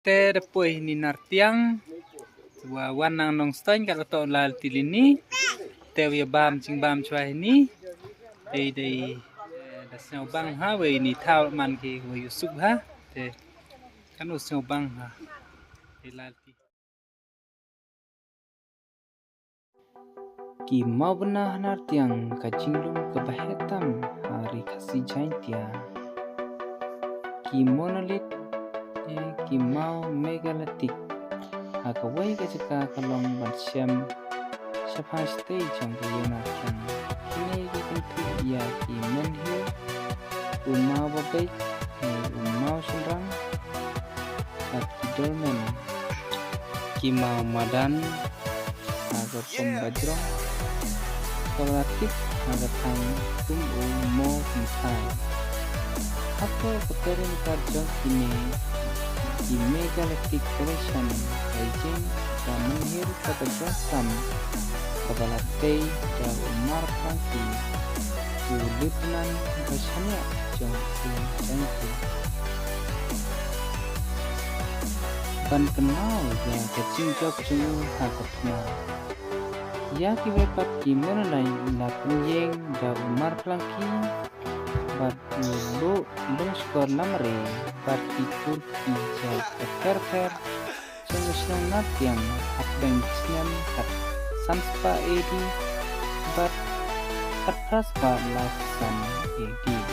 te depois ni Nartiang wa wanang nong stain kalau to lal tilini te wi bam ching bam chwai ni dei da snow bang ha we ni thao man ki we yusuk ha te kan snow bang ha lal ti ki Mawbynna Nartiang ka jinglum ka bahetam hari Khasi Jaintia ki Monolith ki Maw Megalithic Kiwei ka jika kalong Syiem Shaphang Shatei jong ka Jaintia King ya ki Menhir U Mar Phalyngki U Moo Shynrang and Dolmens ki Madan aga pembajrong relatif aga thain Moo Kynthai Hapoh perimetre jong di Megalithic collection ieng dan Menhir kata jasam kepala tei dan U Mar Phalyngki Luh Lyngskor Lamare jong Syiem Jaintia ban kenal yang kecil jok jung Hapoh ya kiwei pat ki Monolith Maw Pynieng dan U Mar Phalyngki bat Luh Lyngskor Lamare bat ki Turki jai per jong Nartiang Syiem kat sanspa edi bat kat praspa lasan edi